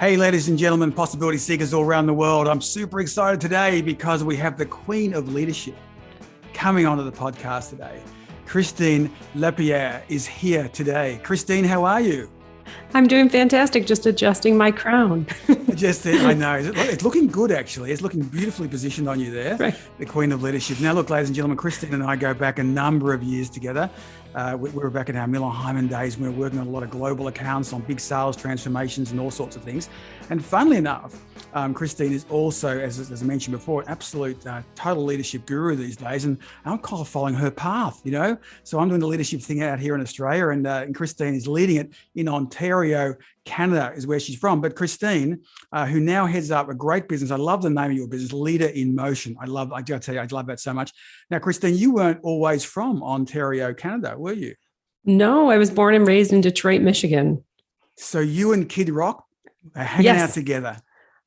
Hey, ladies and gentlemen, possibility seekers all around the world. I'm super excited today because we have the Queen of Leadership coming onto the podcast today. Christine Laperriere is here today. Christine, how are you? I'm doing fantastic, just adjusting my crown. I know. It's looking good, actually. It's looking beautifully positioned on you there, Right. the Queen of Leadership. Now, look, ladies and gentlemen, Christine and I go back a number of years together. We were back in our Miller Hyman days. We were working on a lot of global accounts, on big sales transformations and all sorts of things. And funnily enough, Christine is also, as I mentioned before, an absolute total leadership guru these days. And I'm kind of following her path, you know. So I'm doing the leadership thing out here in Australia, and Christine is leading it in Ontario, Canada is where she's from. But Christine, who now heads up a great business, I love the name of your business, Leader in Motion. I gotta tell you, I love that so much. Now, Christine, you weren't always from Ontario, Canada, were you? No, I was born and raised in Detroit, Michigan. So you and Kid Rock are hanging out together.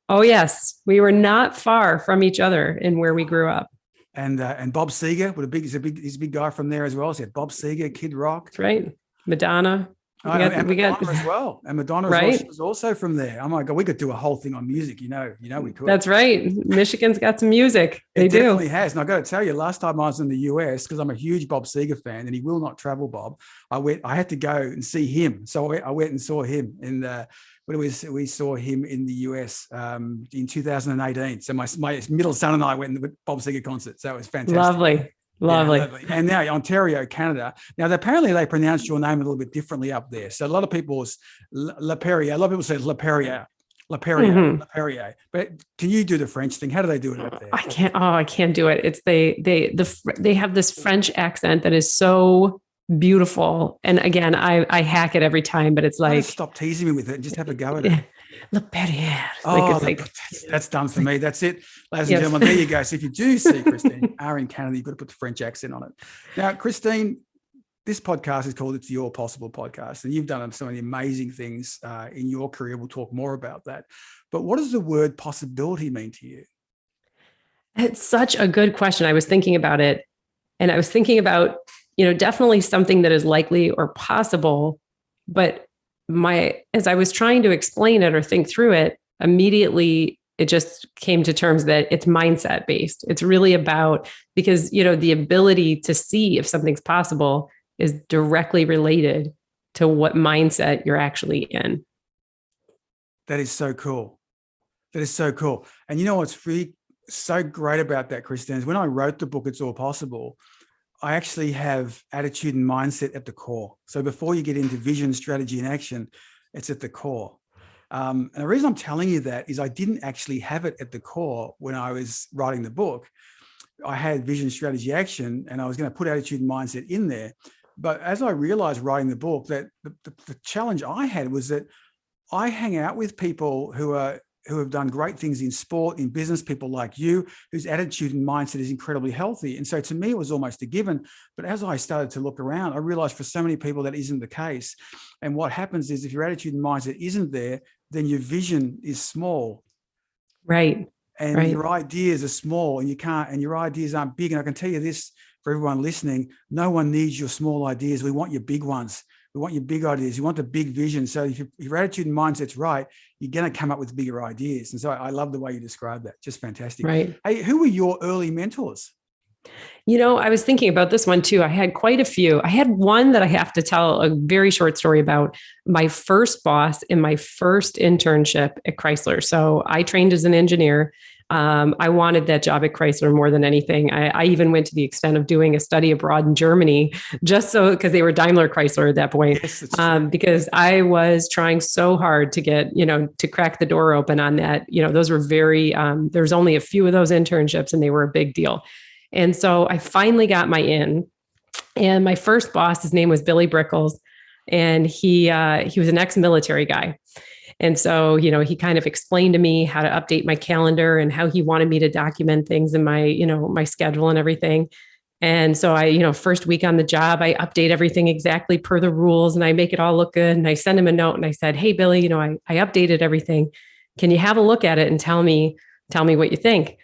Oh, yes. We were not far from each other in where we grew up. And Bob Seger, he's a big guy from there as well. So Bob Seger, Kid Rock. That's right. Madonna. Madonna as well. And Madonna right? was also from there. Oh my God, we could do a whole thing on music. You know, we could. That's right. Michigan's got some music. It definitely has. And I got to tell you, last time I was in the US, because I'm a huge Bob Seger fan, and he will not travel, Bob. I had to go and see him. So I went and saw him we saw him in the US in 2018. So my middle son and I went to the Bob Seger concert. So it was fantastic. Lovely. Yeah, lovely. And now Ontario, Canada. Now, apparently they pronounce your name a little bit differently up there. So a lot of people Laperriere. A lot of people say Laperriere. Laperriere. But can you do the French thing? How do they do it up there? I can't. Oh, I can't do it. It's they have this French accent that is so beautiful. And again, I hack it every time, but it's like, stop teasing me with it and just have a go at it. Laperriere. That's done for me. That's it. Ladies and gentlemen, there you go. So if you do see Christine are in Canada, you've got to put the French accent on it. Now, Christine, this podcast is called It's Your Possible Podcast, and you've done some of the amazing things in your career. We'll talk more about that. But what does the word possibility mean to you? It's such a good question. I was thinking about it, and I was thinking about, definitely something that is likely or possible, but as I was trying to explain it or think through it, immediately it just came to terms that it's mindset based. It's really about, because, the ability to see if something's possible is directly related to what mindset you're actually in. That is so cool. That is so cool. And you know what's really so great about that, Christine, is when I wrote the book, It's All Possible, I actually have attitude and mindset at the core. So before you get into vision, strategy, and action, it's at the core. And the reason I'm telling you that is I didn't actually have it at the core when I was writing the book. I had vision, strategy, action, and I was going to put attitude and mindset in there. But as I realized writing the book, that the challenge I had was that I hang out with people who have done great things in sport, in business, people like you, whose attitude and mindset is incredibly healthy. And so to me, it was almost a given. But as I started to look around, I realized for so many people that isn't the case. And what happens is if your attitude and mindset isn't there, then your vision is small. Right. And your ideas are small, and your ideas aren't big. And I can tell you this for everyone listening, no one needs your small ideas. We want your big ones. We want your big ideas. You want the big vision. So if your attitude and mindset's right, you're going to come up with bigger ideas. And so I love the way you described that. Just fantastic. Right. Hey, who were your early mentors? I was thinking about this one too. I had quite a few. I had one that I have to tell a very short story about. My first boss in my first internship at Chrysler. So I trained as an engineer. I wanted that job at Chrysler more than anything. I even went to the extent of doing a study abroad in Germany, just so, because they were Daimler Chrysler at that point. Yes, because I was trying so hard to get, to crack the door open on that. Those were there's only a few of those internships and they were a big deal. And so I finally got my in, and my first boss, his name was Billy Brickles, and he was an ex-military guy. And so, he kind of explained to me how to update my calendar and how he wanted me to document things in my, my schedule and everything. And so I, first week on the job, I update everything exactly per the rules and I make it all look good. And I send him a note and I said, "Hey, Billy, I updated everything. Can you have a look at it and tell me what you think?"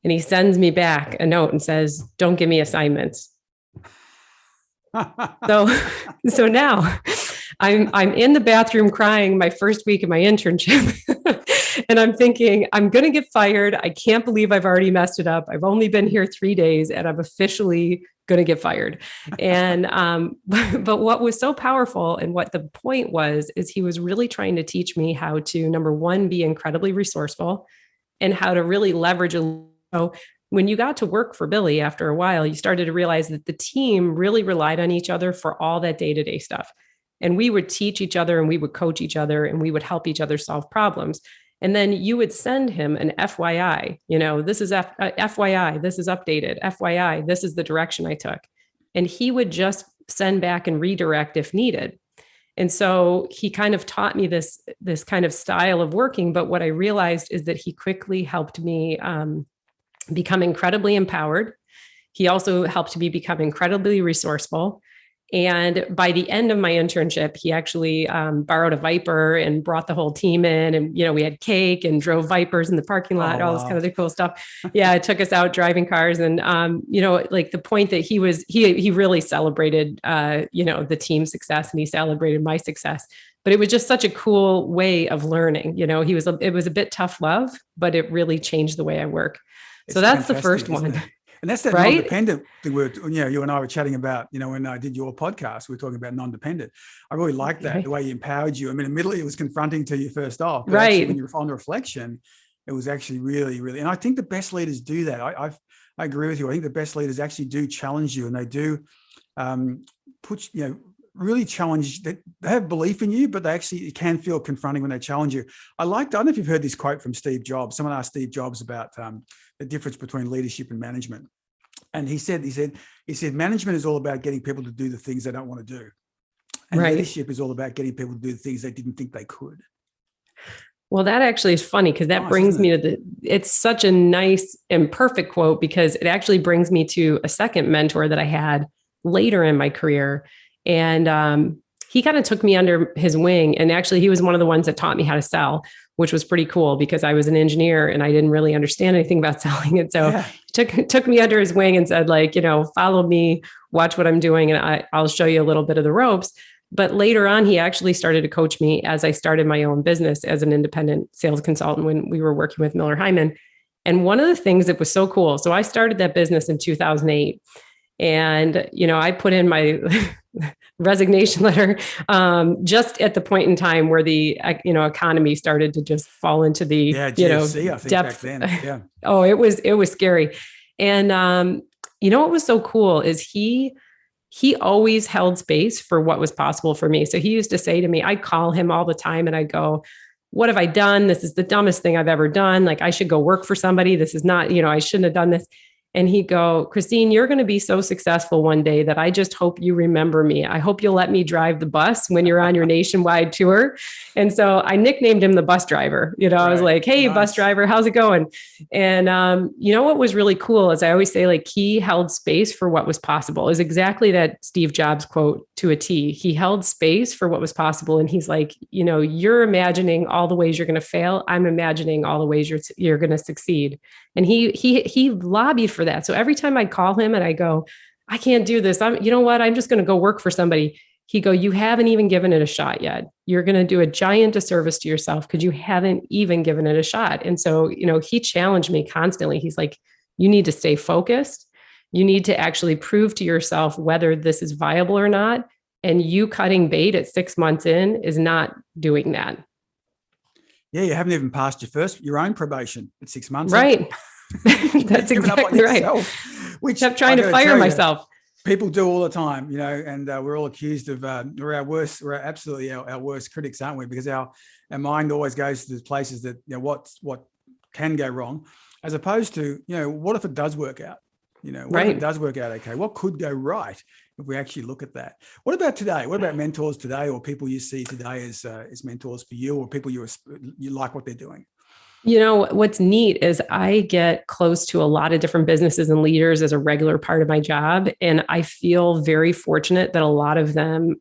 And he sends me back a note and says, "Don't give me assignments." So now I'm in the bathroom crying my first week of my internship. And I'm thinking, I'm going to get fired. I can't believe I've already messed it up. I've only been here 3 days and I'm officially going to get fired. And, but what was so powerful and what the point was, is he was really trying to teach me how to, number one, be incredibly resourceful and how to really leverage. So when you got to work for Billy after a while, you started to realize that the team really relied on each other for all that day-to-day stuff. And we would teach each other and we would coach each other and we would help each other solve problems. And then you would send him an FYI, this is FYI, this is updated, FYI, this is the direction I took. And he would just send back and redirect if needed. And so he kind of taught me this kind of style of working. But what I realized is that he quickly helped me become incredibly empowered. He also helped me become incredibly resourceful. And by the end of my internship, he actually borrowed a Viper and brought the whole team in. And, we had cake and drove Vipers in the parking lot, all this kind of cool stuff. Yeah, it took us out driving cars. And, like the point that he really celebrated, the team's success and he celebrated my success. But it was just such a cool way of learning. It was a bit tough love, but it really changed the way I work. So that's the first one. And that's that right? non-dependent thing you and I were chatting about, when I did your podcast, we were talking about non-dependent. I really liked that, the way he empowered you. I mean, admittedly, it was confronting to you first off, but actually, when you're on reflection, it was actually really, really, and I think the best leaders do that. I agree with you. I think the best leaders actually do challenge you and they do really challenge. They have belief in you, but they actually can feel confronting when they challenge you. I don't know if you've heard this quote from Steve Jobs. Someone asked Steve Jobs about the difference between leadership and management. And he said, management is all about getting people to do the things they don't want to do. And leadership is all about getting people to do the things they didn't think they could. Well, that actually is funny because that brings me to it's such a nice and perfect quote because it actually brings me to a second mentor that I had later in my career. And he kind of took me under his wing. And actually, he was one of the ones that taught me how to sell, which was pretty cool because I was an engineer and I didn't really understand anything about selling. And so he took me under his wing and said, follow me, watch what I'm doing, and I'll show you a little bit of the ropes. But later on, he actually started to coach me as I started my own business as an independent sales consultant when we were working with Miller Hyman. And one of the things that was so cool, so I started that business in 2008. And, I put in my resignation letter just at the point in time where the, economy started to just fall into the, GFC, I think depth. Back then. Yeah. Oh, it was scary. And, what was so cool is he always held space for what was possible for me. So he used to say to me, I'd call him all the time and I'd go, what have I done? This is the dumbest thing I've ever done. Like I should go work for somebody. This is not, I shouldn't have done this. And he'd go, Christine, you're going to be so successful one day that I just hope you remember me. I hope you'll let me drive the bus when you're on your nationwide tour. And so I nicknamed him the bus driver. I was like, hey, nice. Bus driver, how's it going? And what was really cool is I always say he held space for what was possible. Is exactly that Steve Jobs quote to a T. He held space for what was possible. And he's like, you're imagining all the ways you're going to fail. I'm imagining all the ways you're going to succeed. And he lobbied for that. So every time I call him and I go, I can't do this. I'm just going to go work for somebody. He go, you haven't even given it a shot yet. You're going to do a giant disservice to yourself because you haven't even given it a shot. And so, he challenged me constantly. He's like, you need to stay focused. You need to actually prove to yourself whether this is viable or not. And you cutting bait at 6 months in is not doing that. Yeah, you haven't even passed your own probation at 6 months. Right. That's exactly right. Which I'm trying to fire myself. People do all the time, and we're all accused of, we're absolutely our worst critics, aren't we? Because our mind always goes to the places that, what can go wrong, as opposed to, what if it does work out? What if it does work out okay? What could go right if we actually look at that? What about today? What about mentors today, or people you see today as mentors for you, or people you like what they're doing? What's neat is I get close to a lot of different businesses and leaders as a regular part of my job. And I feel very fortunate that a lot of them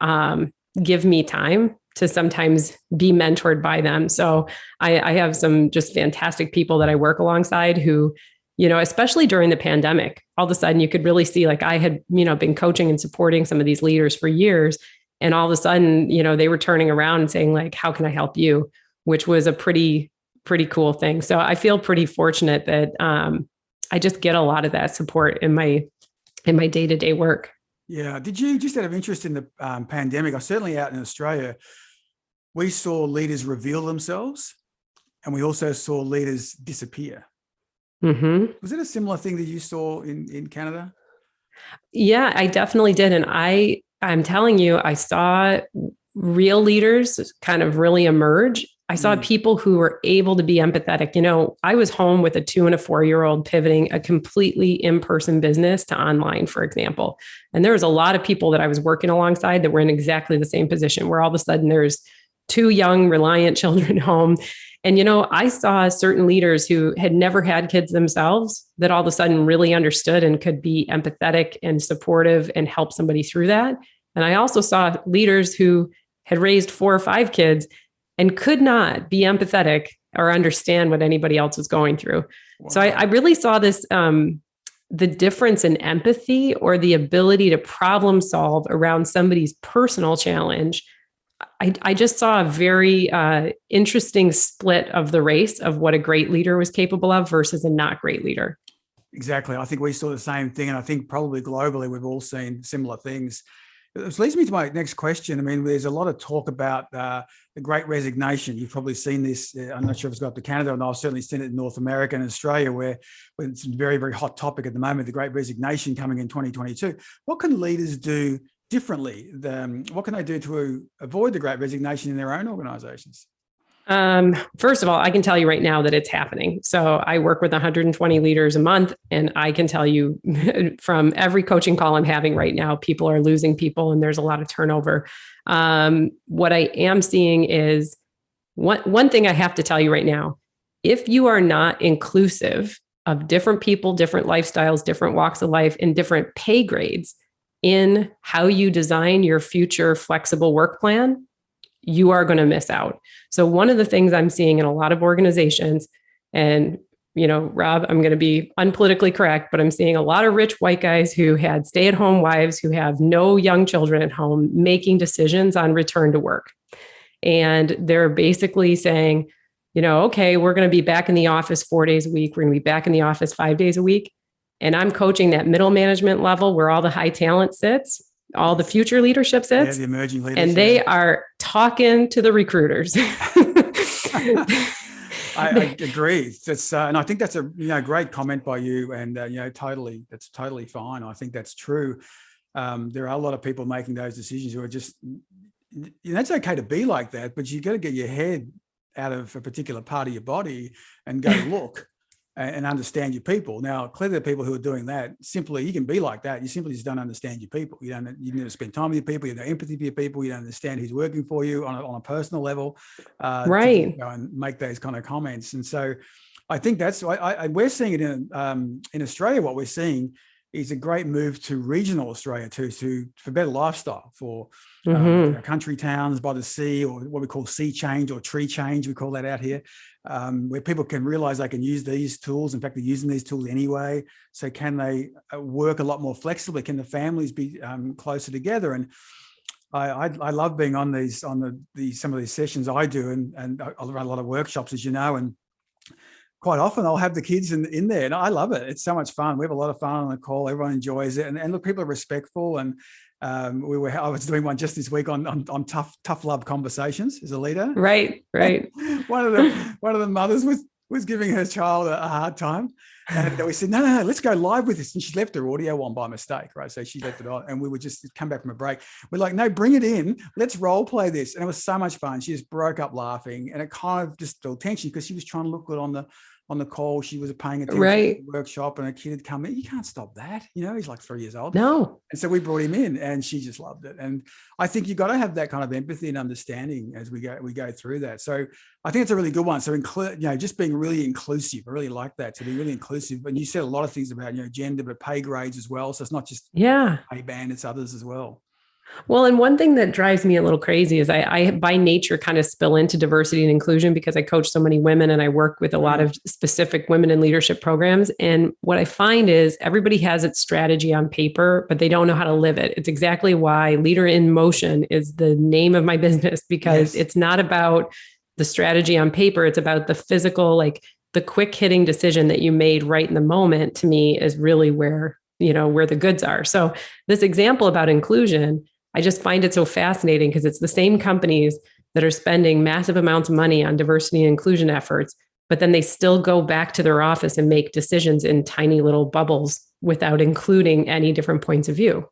give me time to sometimes be mentored by them. So I have some just fantastic people that I work alongside who, especially during the pandemic, all of a sudden you could really see I had, been coaching and supporting some of these leaders for years. And all of a sudden, you know, they were turning around and saying like, how can I help you? Which was a pretty cool thing. So I feel pretty fortunate that I just get a lot of that support in my day-to-day work. Yeah. Did you, just out of interest in the pandemic, I certainly out in Australia, we saw leaders reveal themselves and we also saw leaders disappear. Mm-hmm. Was it a similar thing that you saw in Canada? Yeah, I definitely did. And I'm telling you, I saw real leaders kind of really emerge. I saw people who were able to be empathetic. You know, I was home with a 2 and a 4-year-old pivoting a completely in-person business to online, for example. And there was a lot of people that I was working alongside that were in exactly the same position where all of a sudden there's 2 young, reliant children home. And, you know, I saw certain leaders who had never had kids themselves that all of a sudden really understood and could be empathetic and supportive and help somebody through that. And I also saw leaders who had raised 4 or 5 kids and could not be empathetic or understand what anybody else was going through. Wow. So I really saw this, the difference in empathy or the ability to problem solve around somebody's personal challenge. I just saw a very interesting split of the race of what a great leader was capable of versus a not great leader. Exactly. I think we saw the same thing. And I think probably globally, we've all seen similar things. This leads me to my next question. I mean, there's a lot of talk about the Great Resignation. You've probably seen this. I'm not sure if it's got up to Canada, and I've certainly seen it in North America and Australia, where it's a very, very hot topic at the moment, the Great Resignation coming in 2022. What can leaders do differently? What can they do to avoid the Great Resignation in their own organizations? First of all, I can tell you right now that it's happening. So I work with 120 leaders a month, and I can tell you from every coaching call I'm having right now, people are losing people and there's a lot of turnover. What I am seeing is one thing I have to tell you right now, if you are not inclusive of different people, different lifestyles, different walks of life, and different pay grades in how you design your future flexible work plan, you are going to miss out. So one of the things I'm seeing in a lot of organizations, and, you know, Rob, I'm going to be unpolitically correct, but I'm seeing a lot of rich white guys who had stay-at-home wives who have no young children at home making decisions on return to work. And they're basically saying, you know, okay, we're going to be back in the office 4 days a week. We're going to be back in the office 5 days a week. And I'm coaching that middle management level where all the high talent sits, all the future leadership sits, the emerging leaders, and they are talking to the recruiters. I agree. That's and I think that's a great comment by you, and that's totally fine. I think that's true. There are a lot of people making those decisions who are just, it's okay to be like that, but you got to get your head out of a particular part of your body and go look. And understand your people. Now, clearly the people who are doing that, simply, you can be like that. You simply just don't understand your people. You need to spend time with your people. You have no empathy for your people. You don't understand who's working for you on a personal level. Right. To go and make those kind of comments. And so I think that's, we're seeing it in Australia. What we're seeing is a great move to regional Australia for better lifestyle, for country towns by the sea, or what we call sea change or tree change. We call that out here. Where people can realize they can use these tools. In fact, they're using these tools anyway. So can they work a lot more flexibly? Can the families be closer together? And I love being on some of these sessions I do, and I run a lot of workshops, as you know, and quite often I'll have the kids in there, and I love it. It's so much fun. We have a lot of fun on the call. Everyone enjoys it, and look, people are respectful. And I was doing one just this week on tough love conversations as a leader. Right. one of the mothers was giving her child a hard time, and we said, no, let's go live with this. And she left her audio on by mistake, right? So she left it on, and we would just come back from a break. We're like, no, bring it in. Let's role play this, and it was so much fun. She just broke up laughing, and it kind of just built tension because she was trying to look good on the call. She was paying attention to the workshop, and a kid had come in. You can't stop that. He's like 3 years old. No. And so we brought him in, and she just loved it. And I think you've got to have that kind of empathy and understanding as we go through that. So I think it's a really good one. So just being really inclusive. I really like that, to be really inclusive. And you said a lot of things about, gender, but pay grades as well. So it's not just pay band, it's others as well. Well, and one thing that drives me a little crazy is I by nature kind of spill into diversity and inclusion because I coach so many women and I work with a lot of specific women in leadership programs. And what I find is everybody has its strategy on paper, but they don't know how to live it. It's exactly why Leader in Motion is the name of my business, because it's not about the strategy on paper. It's about the physical, like the quick hitting decision that you made right in the moment, to me is really where, where the goods are. So this example about inclusion, I just find it so fascinating because it's the same companies that are spending massive amounts of money on diversity and inclusion efforts, but then they still go back to their office and make decisions in tiny little bubbles without including any different points of view.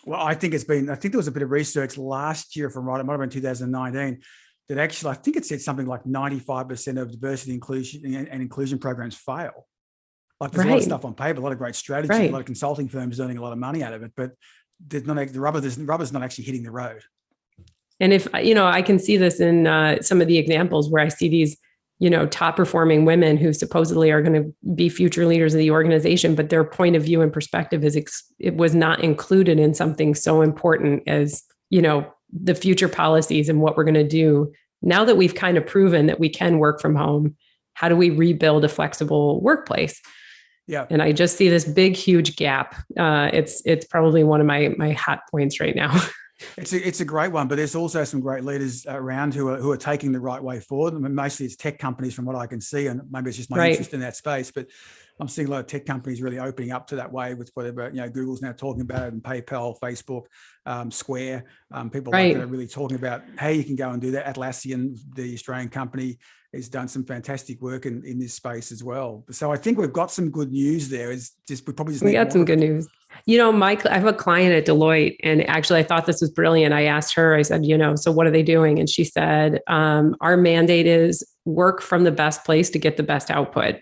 Well, I think there was a bit of research last year from, it might have been 2019, that actually, I think it said something like 95% of diversity and inclusion programs fail. Like there's a lot of stuff on paper, a lot of great strategy, a lot of consulting firms earning a lot of money out of it, but there's not the rubber's not actually hitting the road. And if I can see this in some of the examples where I see these top performing women who supposedly are going to be future leaders of the organization, but their point of view and perspective is it was not included in something so important as the future policies and what we're going to do. Now that we've kind of proven that we can work from home, how do we rebuild a flexible workplace? Yeah. And I just see this big, huge gap. It's probably one of my hot points right now. It's a great one, but there's also some great leaders around who are taking the right way forward. I mean, mostly it's tech companies from what I can see, and maybe it's just my interest in that space, but I'm seeing a lot of tech companies really opening up to that way with whatever, Google's now talking about it, and PayPal, Facebook, Square, people like that are really talking about, hey, you can go and do that. Atlassian, the Australian company, has done some fantastic work in this space as well. So I think we've got some good news there. We got some good news. I have a client at Deloitte, and actually I thought this was brilliant. I asked her, I said, so what are they doing? And she said, our mandate is work from the best place to get the best output.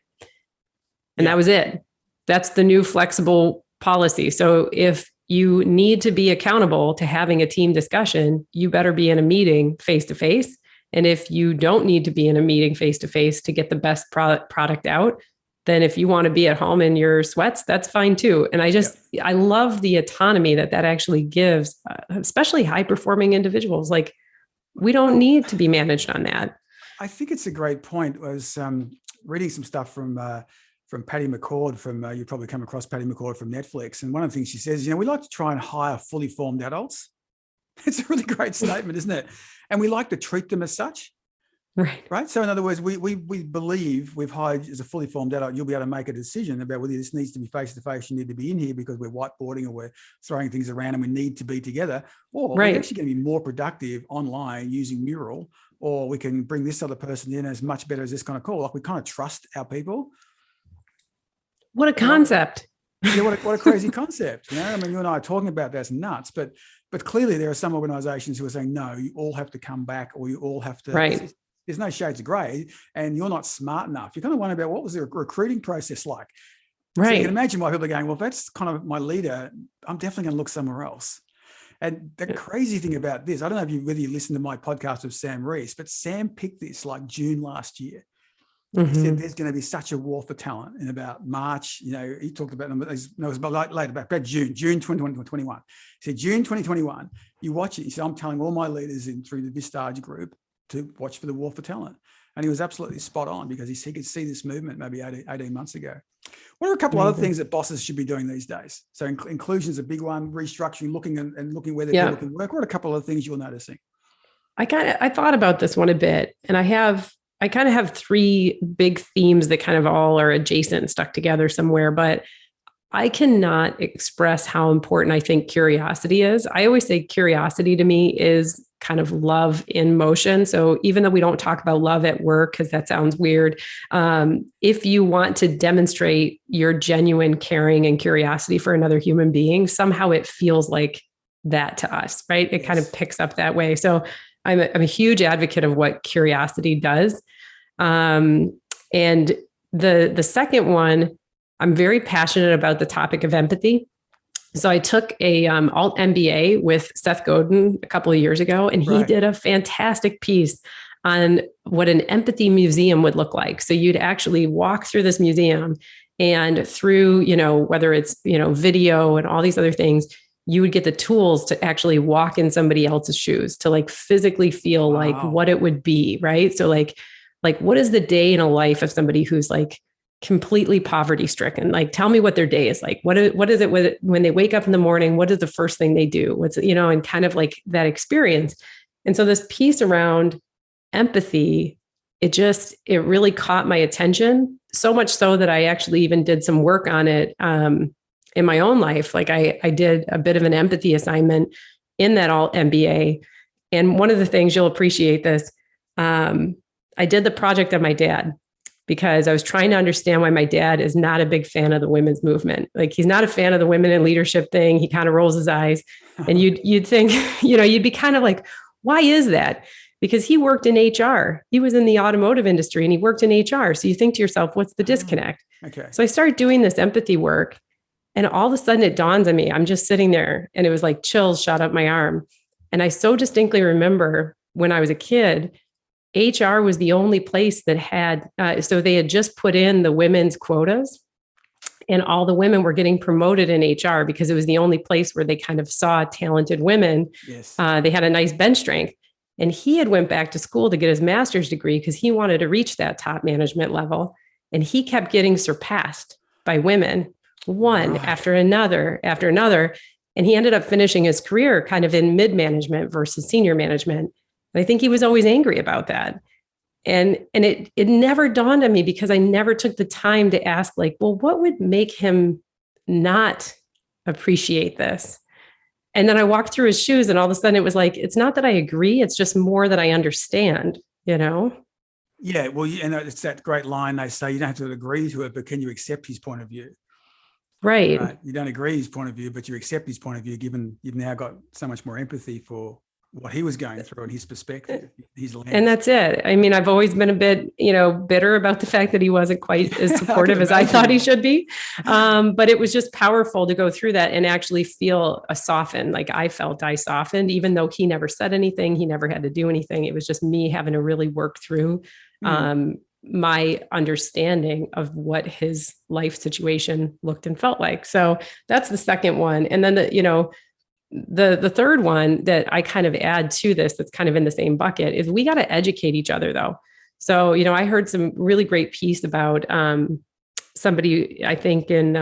And that was it. That's the new flexible policy. So if you need to be accountable to having a team discussion, you better be in a meeting face-to-face. And if you don't need to be in a meeting face-to-face to get the best product out, then if you want to be at home in your sweats, that's fine too. And I love the autonomy that actually gives, especially high-performing individuals. Like, we don't need to be managed on that. I think it's a great point. I was reading some stuff from Patty McCord you probably come across Patty McCord from Netflix. And one of the things she says, we like to try and hire fully formed adults. It's a really great statement, isn't it? And we like to treat them as such. Right. So in other words, we believe we've hired as a fully formed adult, you'll be able to make a decision about whether this needs to be face-to-face, you need to be in here because we're whiteboarding or we're throwing things around and we need to be together, or we're actually going to be more productive online using Mural, or we can bring this other person in as much better as this kind of call. Like, we kind of trust our people. What a concept. What a crazy concept. I mean, you and I are talking about that's nuts, but clearly there are some organizations who are saying, no, you all have to come back, or you all have to, there's no shades of gray, and you're not smart enough. You're going to wonder about what was the recruiting process like. So you can imagine why people are going, well, if that's kind of my leader, I'm definitely going to look somewhere else. And the crazy thing about this, I don't know whether you listened to my podcast with Sam Reese, but Sam picked this like June last year. He said there's going to be such a war for talent in about March. He talked about it was about June 2021. He said, June 2021, you watch it. He said, I'm telling all my leaders through the Vistage group to watch for the war for talent. And he was absolutely spot on, because he could see this movement maybe 18 months ago. What are a couple other things that bosses should be doing these days? So inclusion is a big one, restructuring, looking where their people can work. What are a couple of things you're noticing? I thought about this one a bit, and I kind of have three big themes that kind of all are adjacent and stuck together somewhere, but I cannot express how important I think curiosity is. I always say curiosity to me is kind of love in motion. So even though we don't talk about love at work, because that sounds weird, if you want to demonstrate your genuine caring and curiosity for another human being, somehow it feels like that to us, right? It kind of picks up that way. So I'm a huge advocate of what curiosity does. And the second one, I'm very passionate about the topic of empathy. So I took a alt MBA with Seth Godin a couple of years ago, and he did a fantastic piece on what an empathy museum would look like. So you'd actually walk through this museum, and through, whether it's, video and all these other things, you would get the tools to actually walk in somebody else's shoes, to like physically feel like what it would be. Right. So like, what is the day in a life of somebody who's like completely poverty stricken? Like, tell me what their day is like. What is it when they wake up in the morning? What is the first thing they do? What's, and kind of like that experience. And so this piece around empathy, it really caught my attention, so much so that I actually even did some work on it in my own life. Like I did a bit of an empathy assignment in that all MBA. And one of the things, you'll appreciate this, I did the project on my dad, because I was trying to understand why my dad is not a big fan of the women's movement. Like, he's not a fan of the women in leadership thing. He kind of rolls his eyes, and you'd think, you'd be kind of like, why is that? Because he worked in HR. He was in the automotive industry and he worked in HR. So you think to yourself, what's the disconnect? Okay. So I started doing this empathy work, and all of a sudden it dawns on me, I'm just sitting there, and it was like chills shot up my arm. And I so distinctly remember when I was a kid, HR was the only place that had, so they had just put in the women's quotas, and all the women were getting promoted in HR because it was the only place where they kind of saw talented women. Yes. They had a nice bench strength. And he had went back to school to get his master's degree because he wanted to reach that top management level. And he kept getting surpassed by women, one after another. And he ended up finishing his career kind of in mid-management versus senior management. And I think he was always angry about that. And it never dawned on me, because I never took the time to ask, like, well, what would make him not appreciate this? And then I walked through his shoes, and all of a sudden it was like, it's not that I agree, it's just more that I understand, Yeah, well, and it's that great line they say, you don't have to agree to it, but can you accept his point of view? Right. You don't agree his point of view, but you accept his point of view, given you've now got so much more empathy for what he was going through and his perspective, his lens. And that's it. I mean, I've always been a bit, bitter about the fact that he wasn't quite as supportive as I thought he should be. But it was just powerful to go through that and actually feel a soften. Like, I felt I softened, even though he never said anything. He never had to do anything. It was just me having to really work through my understanding of what his life situation looked and felt like. So that's the second one. And then the third one that I kind of add to this, that's kind of in the same bucket, is we got to educate each other, though. So, I heard some really great piece about somebody, I think in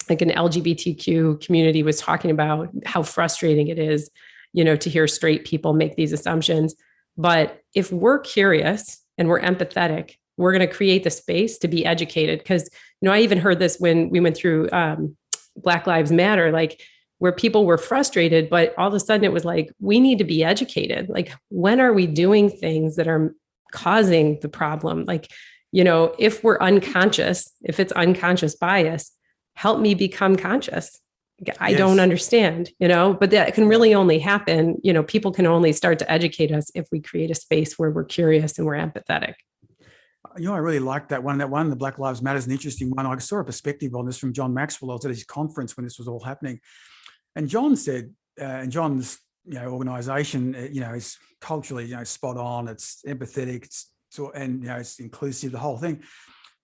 like an LGBTQ community, was talking about how frustrating it is, to hear straight people make these assumptions. But if we're curious and we're empathetic, we're going to create the space to be educated. Because, I even heard this when we went through Black Lives Matter, like, where people were frustrated, but all of a sudden it was like, we need to be educated. Like, when are we doing things that are causing the problem? Like, if we're unconscious, if it's unconscious bias, help me become conscious. I don't understand, but that can really only happen. People can only start to educate us if we create a space where we're curious and we're empathetic. I really liked that one. The Black Lives Matter is an interesting one. I saw a perspective on this from John Maxwell. I was at his conference when this was all happening. And John said, and John's, organization, is culturally, spot on. It's empathetic, it's inclusive, the whole thing.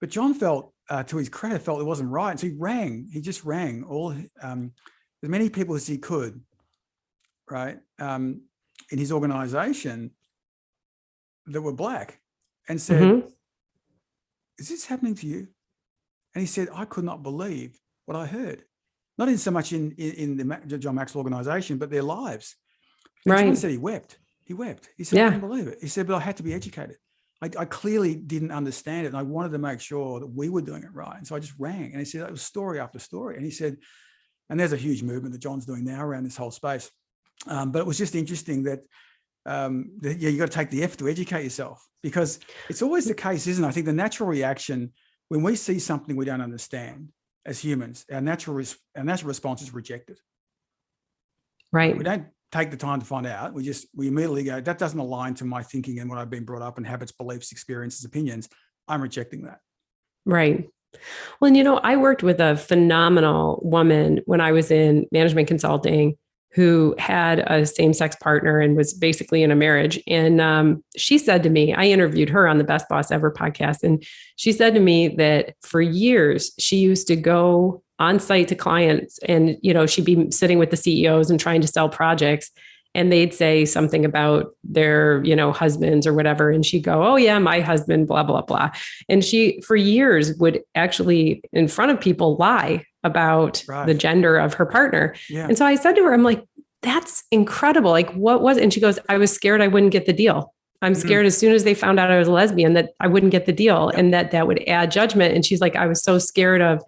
But John felt, to his credit, felt it wasn't right. And so he just rang all, as many people as he could, right, in his organization that were Black, and said, is this happening to you? And he said, I could not believe what I heard. Not in so much in the John Maxwell organization, but their lives. And John said he wept. He wept. He said, I couldn't believe it. He said, but I had to be educated. I clearly didn't understand it. And I wanted to make sure that we were doing it right. And so I just rang. And he said, it was story after story. And he said, and there's a huge movement that John's doing now around this whole space. But it was just interesting that, you got to take the effort to educate yourself, because it's always the case, isn't it? I think the natural reaction when we see something we don't understand, as humans, our natural response is reject it. Right. We don't take the time to find out. We immediately go, that doesn't align to my thinking and what I've been brought up and habits, beliefs, experiences, opinions. I'm rejecting that. Right. Well, I worked with a phenomenal woman when I was in management consulting. who had a same-sex partner and was basically in a marriage. And she said to me, I interviewed her on the Best Boss Ever podcast. And she said to me that for years, she used to go on site to clients and, she'd be sitting with the CEOs and trying to sell projects. And they'd say something about their, husbands or whatever. And she'd go, oh yeah, my husband, blah, blah, blah. And she, for years, would actually in front of people lie about the gender of her partner. Yeah. And so I said to her, I'm like, that's incredible. Like, what was it? And she goes, I was scared I wouldn't get the deal. I'm scared as soon as they found out I was a lesbian that I wouldn't get the deal and that would add judgment. And she's like, I was so scared of,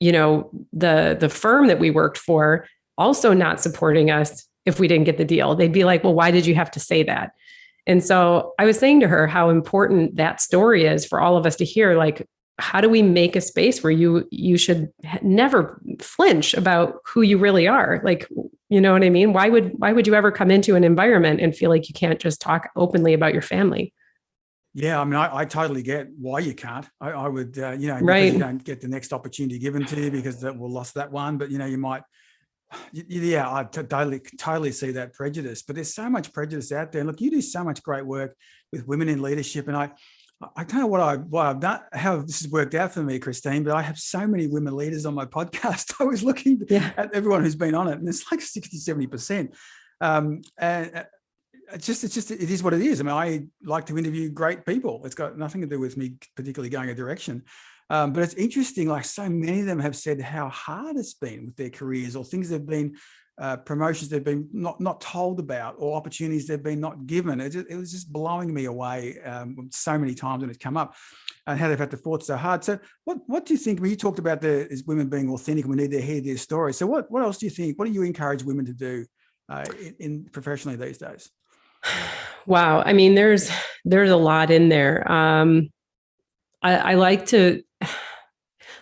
the firm that we worked for also not supporting us if we didn't get the deal. They'd be like, well, why did you have to say that? And so I was saying to her how important that story is for all of us to hear. Like, how do we make a space where you should never flinch about who you really are? Like, you know what I mean? Why would you ever come into an environment and feel like you can't just talk openly about your family? Yeah, I mean, I totally get why you can't. I would, because you don't get the next opportunity given to you because we'll lost that one. But you might. Yeah, I totally see that prejudice. But there's so much prejudice out there. And look, you do so much great work with women in leadership, and I don't know what I've done, how this has worked out for me, Christine, but I have so many women leaders on my podcast. I was looking at everyone who's been on it, and it's like 60, 70%. And it is what it is. I mean, I like to interview great people. It's got nothing to do with me particularly going a direction. But it's interesting, like so many of them have said how hard it's been with their careers, or things they've been, promotions they've been not told about, or opportunities they've been not given. It was just blowing me away so many times when it's come up, and how they've had to fight so hard. So what do you think, when you talked about is women being authentic and we need to hear their story. So what else do you think, what do you encourage women to do in professionally these days? Wow. I mean, there's a lot in there. I like to,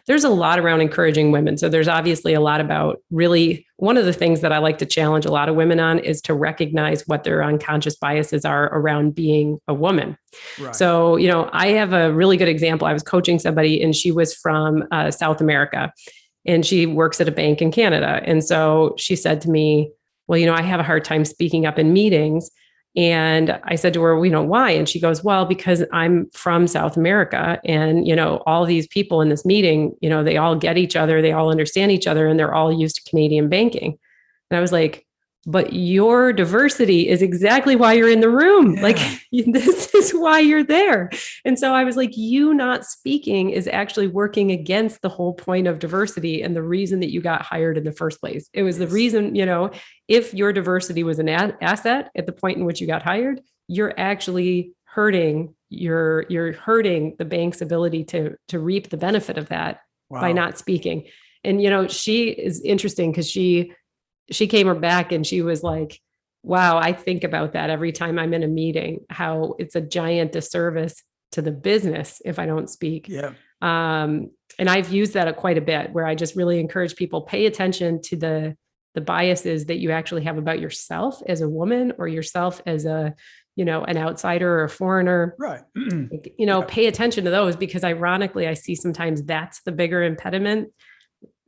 there's a lot around encouraging women. So there's obviously a lot about really, one of the things that I like to challenge a lot of women on is to recognize what their unconscious biases are around being a woman. Right. So, I have a really good example. I was coaching somebody and she was from South America and she works at a bank in Canada. And so she said to me, well, I have a hard time speaking up in meetings. And I said to her, why? And she goes, well, because I'm from South America and, all these people in this meeting, they all get each other, they all understand each other, and they're all used to Canadian banking. And I was like, but your diversity is exactly why you're in the room. Yeah. Like, this is why you're there. And so I was like, you not speaking is actually working against the whole point of diversity and the reason that you got hired in the first place. It was the reason, if your diversity was an asset at the point in which you got hired, you're actually hurting, you're hurting the bank's ability to reap the benefit of that by not speaking. And, she is interesting because she came back and she was like, wow, I think about that every time I'm in a meeting, how it's a giant disservice to the business if I don't speak. Yeah. And I've used that quite a bit, where I just really encourage people, pay attention to the biases that you actually have about yourself as a woman, or yourself as an outsider or a foreigner. Right. Pay attention to those, because ironically, I see sometimes that's the bigger impediment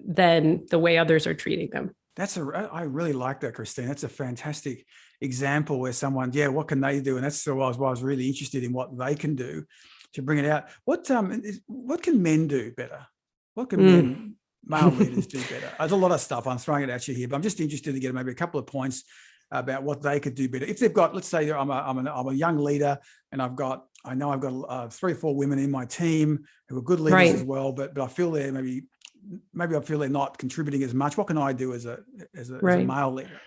than the way others are treating them. I really like that, Christine. That's a fantastic example where someone, what can they do? And that's why I was really interested in what they can do to bring it out. What can men do better? What can male leaders do better? There's a lot of stuff. I'm throwing it at you here, but I'm just interested to get maybe a couple of points about what they could do better. If they've got, let's say I'm a young leader and I've got 3 or 4 women in my team who are good leaders as well, but I feel they're maybe I feel they're not contributing as much. What can I do as a male leader?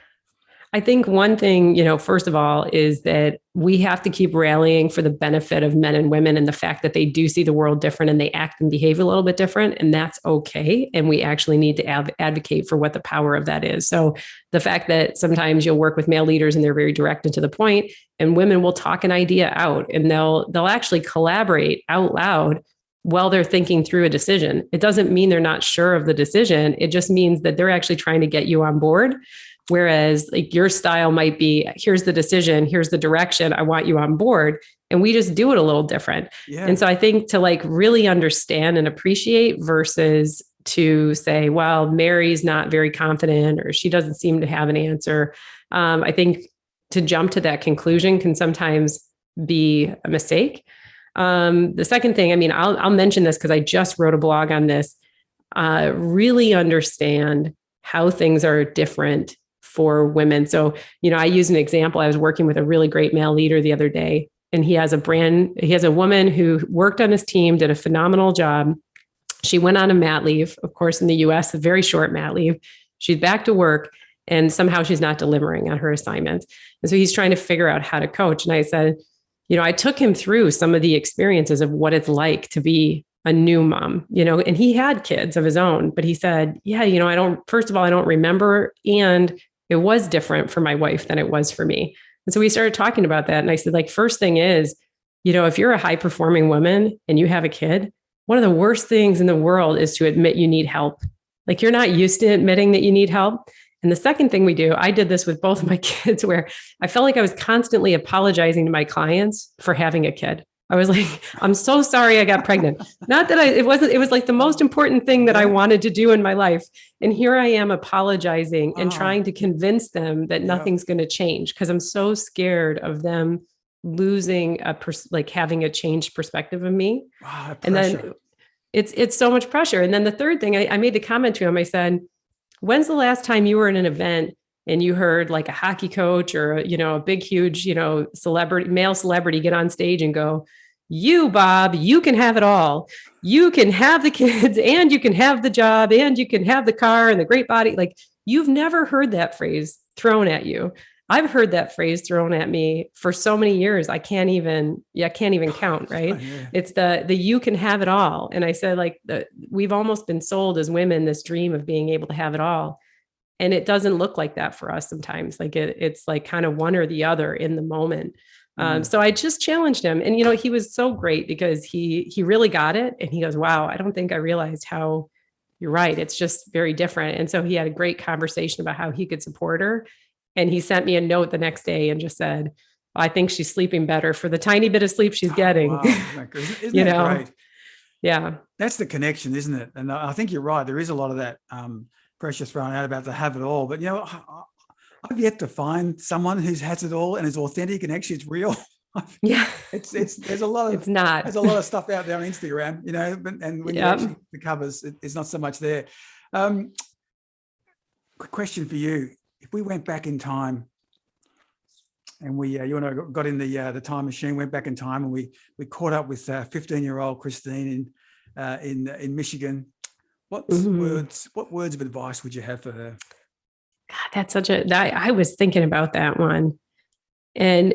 I think one thing, first of all, is that we have to keep rallying for the benefit of men and women, and the fact that they do see the world different and they act and behave a little bit different, and that's okay. And we actually need to advocate for what the power of that is. So the fact that sometimes you'll work with male leaders and they're very direct and to the point, and women will talk an idea out and they'll actually collaborate out loud while they're thinking through a decision. It doesn't mean they're not sure of the decision. It just means that they're actually trying to get you on board. Whereas like your style might be, here's the decision, here's the direction, I want you on board. And we just do it a little different. Yeah. And so I think to like really understand and appreciate versus to say, well, Mary's not very confident or she doesn't seem to have an answer. I think to jump to that conclusion can sometimes be a mistake. The second thing, I mean, I'll mention this because I just wrote a blog on this. Really understand how things are different for women. So, I use an example. I was working with a really great male leader the other day, and he has a woman who worked on his team, did a phenomenal job. She went on a mat leave, of course, in the US, a very short mat leave. She's back to work, and somehow she's not delivering on her assignment. And so he's trying to figure out how to coach. And I said, I took him through some of the experiences of what it's like to be a new mom, and he had kids of his own, but he said, yeah, first of all, I don't remember. And it was different for my wife than it was for me. And so we started talking about that. And I said, first thing is, if you're a high performing woman and you have a kid, one of the worst things in the world is to admit you need help. You're not used to admitting that you need help. And the second thing we do, I did this with both of my kids, where I felt like I was constantly apologizing to my clients for having a kid. I was like, I'm so sorry I got pregnant. Not that it was the most important thing that I wanted to do in my life. And here I am apologizing and trying to convince them that nothing's going to change because I'm so scared of them losing having a changed perspective of me. Wow, and then it's so much pressure. And then the third thing, I made the comment to him, I said, when's the last time you were in an event and you heard a hockey coach or, a big, huge, male celebrity get on stage and go, you, Bob, you can have it all. You can have the kids and you can have the job and you can have the car and the great body. You've never heard that phrase thrown at you. I've heard that phrase thrown at me for so many years. I can't even count, right? Yeah. It's the you can have it all. And I said, we've almost been sold as women this dream of being able to have it all. And it doesn't look like that for us sometimes. It's kind of one or the other in the moment. So I just challenged him, and he was so great because he really got it. And he goes, wow, I don't think I realized how you're right. It's just very different. And so he had a great conversation about how he could support her. And he sent me a note the next day and just said, I think she's sleeping better for the tiny bit of sleep she's getting. Wow. Isn't that great? Yeah. That's the connection, isn't it? And I think you're right. There is a lot of that pressure thrown out about to have it all. But, I've yet to find someone who has it all and is authentic and actually it's real. Yeah. There's a lot of, it's not. There's a lot of stuff out there on Instagram, and when you actually the covers, it's not so much there. Quick question for you. If we went back in time and we, you and I got in the time machine, went back in time and we caught up with 15-year-old Christine in Michigan, what words of advice would you have for her? God, I was thinking about that one. And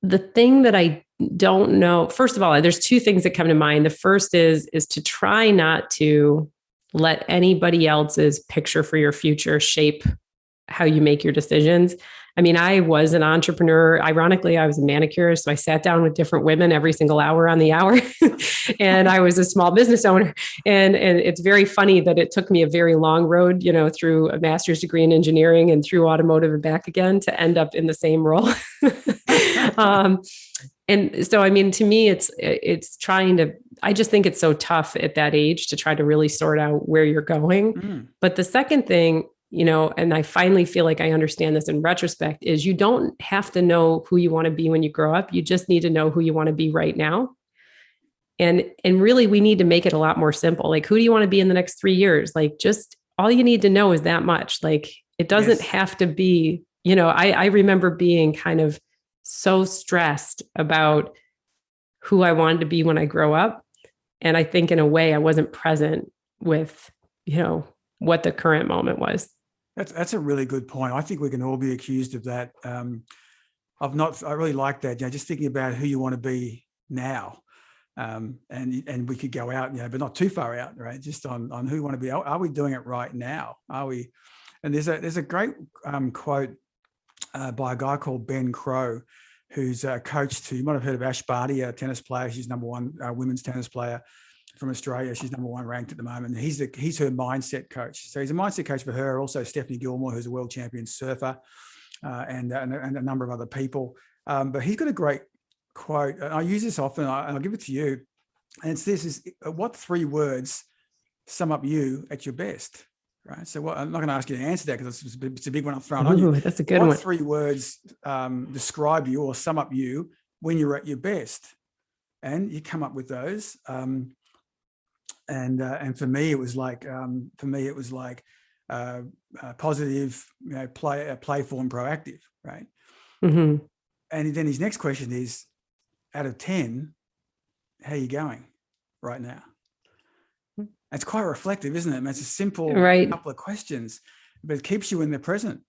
the thing that I don't know, first of all, there's two things that come to mind. The first is to try not to let anybody else's picture for your future shape how you make your decisions. I mean, I was an entrepreneur. Ironically, I was a manicurist. So I sat down with different women every single hour on the hour. And I was a small business owner. And it's very funny that it took me a very long road, through a master's degree in engineering and through automotive and back again to end up in the same role. And so, I mean, to me, it's trying to, I just think it's so tough at that age to try to really sort out where you're going. But the second thing, and I finally feel like I understand this in retrospect, is you don't have to know who you want to be when you grow up. You just need to know who you want to be right now. And really, we need to make it a lot more simple. Who do you want to be in the next 3 years? Just all you need to know is that much. It doesn't have to be, I remember being kind of so stressed about who I wanted to be when I grow up. And I think in a way I wasn't present with, what the current moment was. That's a really good point. I think we can all be accused of that. I really like that. Just thinking about who you want to be now, and we could go out, but not too far out, right? Just on who you want to be. Are we doing it right now? Are we? And there's a great quote by a guy called Ben Crow, who's a coach to, you might have heard of Ash Barty, a tennis player. She's number one women's tennis player from Australia. She's number one ranked at the moment. He's her mindset coach. So he's a mindset coach for her. Also Stephanie Gilmore, who's a world champion surfer, and a number of other people. But he's got a great quote. And I use this often. I'll give it to you. And it's this: what 3 words sum up you at your best, right? So I'm not going to ask you to answer that because it's a big one I'm throwing on you. That's a good what one. 3 words describe you or sum up you when you're at your best? And you come up with those. And for me, it was like positive, playful and proactive, right? Mm-hmm. And then his next question is, out of 10, how are you going right now? It's quite reflective, isn't it? I mean, it's a simple couple of questions, but it keeps you in the present.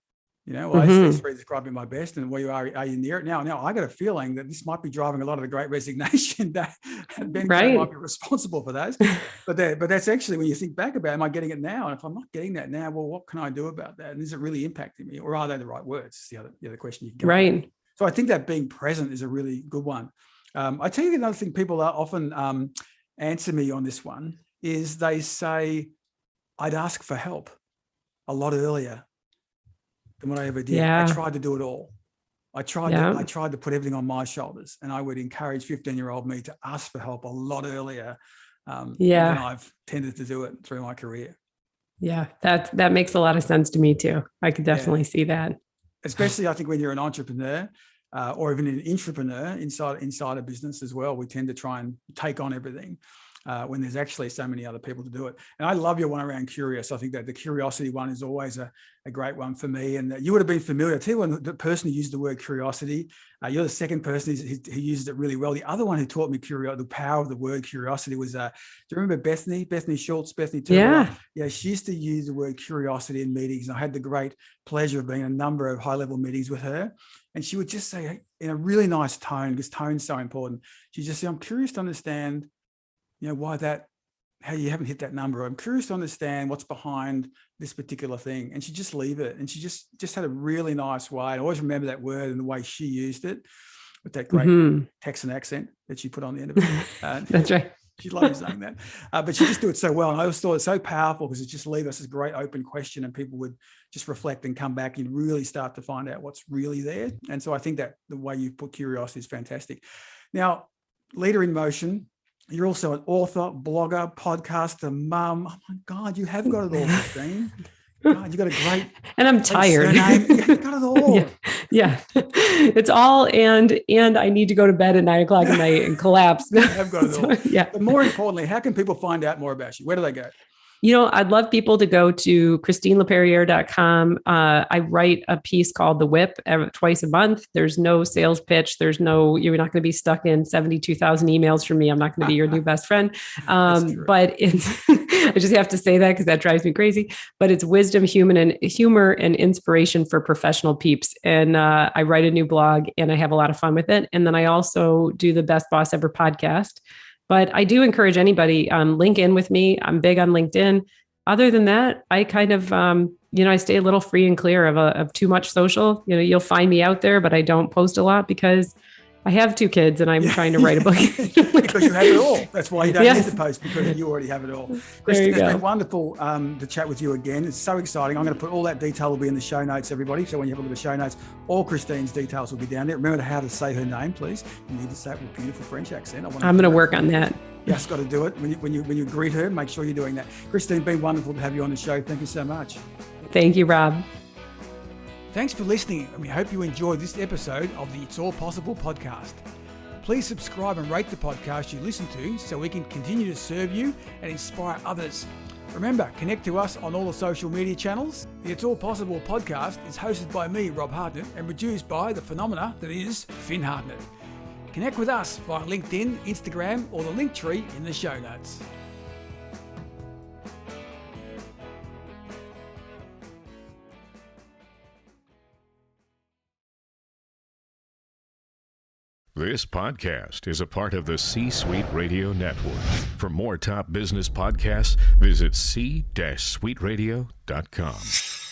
These 3 describing my best, and where you are you near it now? Now I got a feeling that this might be driving a lot of the Great Resignation. That Ben might be responsible for those. But that's actually, when you think back about, am I getting it now? And if I'm not getting that now, well, what can I do about that? And is it really impacting me, or are they the right words? It's the other question you can go. Right. So I think that being present is a really good one. I tell you another thing people often answer me on this one is they say, I'd ask for help a lot earlier than what I ever did. Yeah. I tried to do it all. I tried to put everything on my shoulders, and I would encourage 15-year-old me to ask for help a lot earlier than I've tended to do it through my career. Yeah, that makes a lot of sense to me too. I could definitely see that. Especially, I think, when you're an entrepreneur or even an intrapreneur inside a business as well, we tend to try and take on everything when there's actually so many other people to do it. And I love your one around curious. I think that the curiosity one is always a great one for me. And you would have been familiar. I tell you, when the person who used the word curiosity, you're the second person who used it really well. The other one who taught me the power of the word curiosity was, do you remember Bethany Schultz, Bethany Turner? Yeah, she used to use the word curiosity in meetings. And I had the great pleasure of being in a number of high-level meetings with her. And she would just say, in a really nice tone, because tone's so important, she'd just say, I'm curious to understand how you haven't hit that number. I'm curious to understand what's behind this particular thing. And she just leave it. And she just had a really nice way. I always remember that word and the way she used it with that great Texan accent that she put on the end of it. That's right. She loved saying that. But she just do it so well. And I always thought it's so powerful because it just leaves us this great open question, and people would just reflect and come back and really start to find out what's really there. And so I think that the way you put curiosity is fantastic. Now, Leader in Motion, you're also an author, blogger, podcaster, mum. Oh my God, you have got it all, Christine. God, you got a great. And I'm tired. You got it all. Yeah. It's all, and I need to go to bed at 9:00 at night and collapse. You have got it all. But more importantly, how can people find out more about you? Where do they go? I'd love people to go to ChristineLaperriere.com. I write a piece called The Whip twice a month. There's no sales pitch. You're not going to be stuck in 72,000 emails from me. I'm not going to be your new best friend. But it's, I just have to say that because that drives me crazy, but it's wisdom, humor and inspiration for professional peeps. And I write a new blog and I have a lot of fun with it. And then I also do the Best Boss Ever podcast. But I do encourage anybody, link in with me. I'm big on LinkedIn. Other than that, I kind of, I stay a little free and clear of too much social. You'll find me out there, but I don't post a lot because I have 2 kids and I'm trying to write a book. Because you have it all. That's why you don't need to post, because you already have it all. Christine, it's been wonderful to chat with you again. It's so exciting. I'm going to put all that detail will be in the show notes, everybody. So when you have a look at the show notes, all Christine's details will be down there. Remember how to say her name, please. You need to say it with a beautiful French accent. I'm going to work on that. Yes, got to do it. When you greet her, make sure you're doing that. Christine, been wonderful to have you on the show. Thank you so much. Thank you, Rob. Thanks for listening, and we hope you enjoyed this episode of the It's All Possible podcast. Please subscribe and rate the podcast you listen to so we can continue to serve you and inspire others. Remember, connect to us on all the social media channels. The It's All Possible podcast is hosted by me, Rob Hartnett, and produced by the phenomena that is Finn Hartnett. Connect with us via LinkedIn, Instagram, or the link tree in the show notes. This podcast is a part of the C-Suite Radio Network. For more top business podcasts, visit c-suiteradio.com.